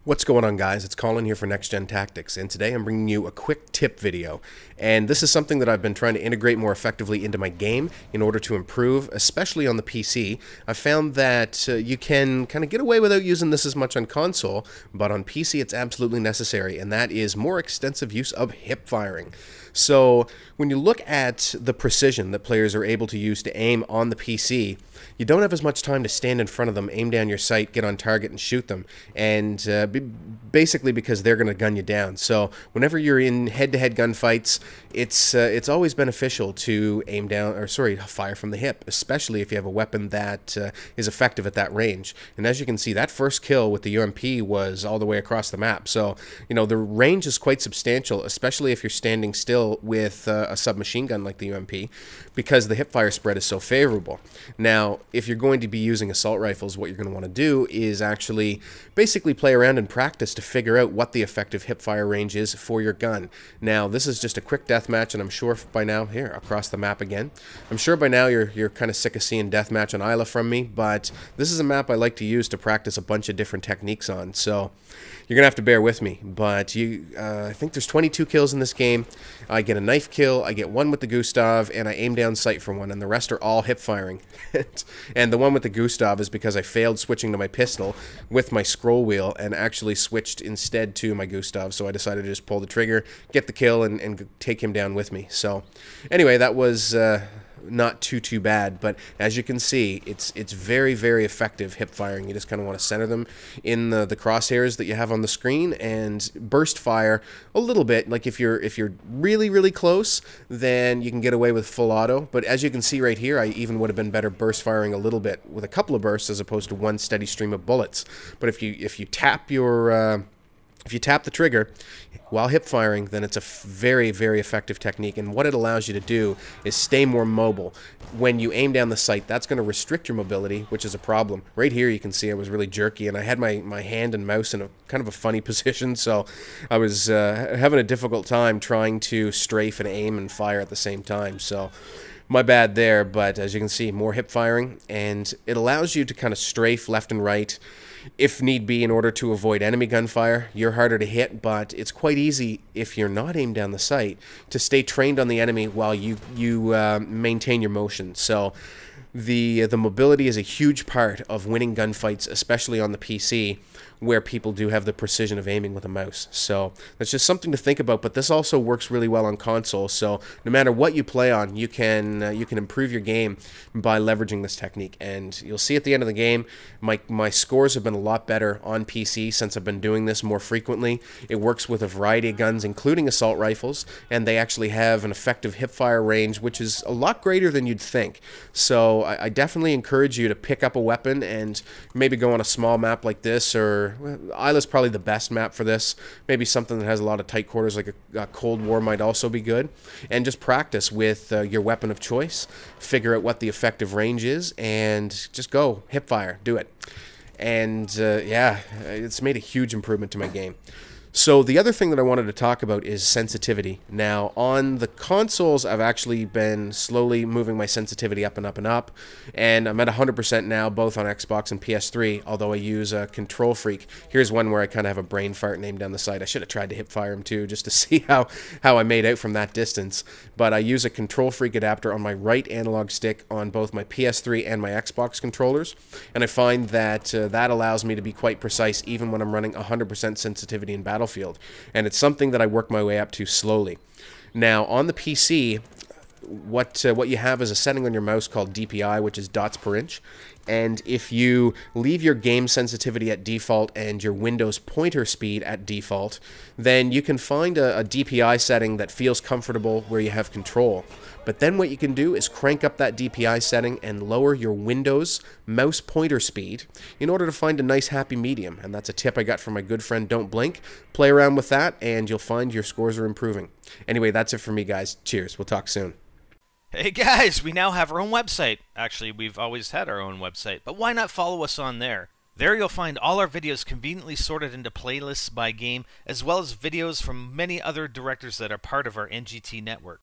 What's going on, guys? It's Colin here for NextGenTactics, and today I'm bringing you a quick tip video. And this is something that I've been trying to integrate more effectively into my game in order to improve, especially on the PC. I've found that you can kind of get away without using this as much on console, but on PC it's absolutely necessary, and that is more extensive use of hip firing. So when you look at the precision that players are able to use to aim on the PC, you don't have as much time to stand in front of them, aim down your sight, get on target, and shoot them. And basically because they're going to gun you down. So whenever you're in head-to-head gunfights, it's always beneficial to aim down, or sorry, fire from the hip, especially if you have a weapon that is effective at that range. And as you can see, that first kill with the UMP was all the way across the map. So, you know, the range is quite substantial, especially if you're standing still with a submachine gun like the UMP, because the hipfire spread is so favorable. Now, if you're going to be using assault rifles, what you're going to want to do is actually basically play around and practice to figure out what the effective hipfire range is for your gun. Now, this is just a quick deathmatch, and I'm sure by now, here, across the map again, I'm sure by now you're kind of sick of seeing deathmatch on Isla from me, but this is a map I like to use to practice a bunch of different techniques on, so you're going to have to bear with me. But I think there's 22 kills in this game. I get a knife kill, I get one with the Gustav, and I aim down sight for one, and the rest are all hip firing. And the one with the Gustav is because I failed switching to my pistol with my scroll wheel and actually switched instead to my Gustav, so I decided to just pull the trigger, get the kill, and take him down with me. So anyway, that was not too bad, but as you can see, it's very, very effective hip firing. You just kind of want to center them in the crosshairs that you have on the screen and burst fire a little bit. Like if you're really close, then you can get away with full auto, but as you can see right here, I even would have been better burst firing a little bit with a couple of bursts as opposed to one steady stream of bullets. But if you tap your if you tap the trigger while hip firing, then it's a very, very effective technique. And what it allows you to do is stay more mobile. When you aim down the sight, that's going to restrict your mobility, which is a problem. Right here, you can see I was really jerky, and I had my hand and mouse in a kind of a funny position, so I was having a difficult time trying to strafe and aim and fire at the same time. So my bad there, but as you can see, more hip firing, and it allows you to kind of strafe left and right if need be in order to avoid enemy gunfire. You're harder to hit, but it's quite easy if you're not aimed down the sight to stay trained on the enemy while you maintain your motion. So the mobility is a huge part of winning gunfights, especially on the PC, where people do have the precision of aiming with a mouse. So that's just something to think about, but this also works really well on console, so no matter what you play on, you can improve your game by leveraging this technique. And you'll see at the end of the game, my scores have been a lot better on PC since I've been doing this more frequently. It works with a variety of guns, including assault rifles, and they actually have an effective hipfire range, which is a lot greater than you'd think. So I definitely encourage you to pick up a weapon and maybe go on a small map like this, or Isla's probably the best map for this. Maybe something that has a lot of tight quarters, like a Cold War, might also be good. And just practice with your weapon of choice. Figure out what the effective range is, and just go hip fire. Do it. And yeah, it's made a huge improvement to my game. So the other thing that I wanted to talk about is sensitivity. Now, on the consoles, I've actually been slowly moving my sensitivity up and up and up, and I'm at 100% now, both on Xbox and PS3, although I use a Control Freak. Here's one where I kind of have a brain fart and aim down the sight. I should have tried to hip fire him too, just to see how I made out from that distance. But I use a Control Freak adapter on my right analog stick on both my PS3 and my Xbox controllers, and I find that that allows me to be quite precise even when I'm running 100% sensitivity in Battlefield. And it's something that I work my way up to slowly. Now, on the PC, what you have is a setting on your mouse called DPI, which is dots per inch. And if you leave your game sensitivity at default and your Windows pointer speed at default, then you can find a DPI setting that feels comfortable where you have control. But then what you can do is crank up that DPI setting and lower your Windows mouse pointer speed in order to find a nice happy medium. And that's a tip I got from my good friend Don't Blink. Play around with that and you'll find your scores are improving. Anyway, that's it for me, guys. Cheers. We'll talk soon. Hey guys, we now have our own website. Actually, we've always had our own website, but why not follow us on there? There you'll find all our videos conveniently sorted into playlists by game, as well as videos from many other directors that are part of our NGT network.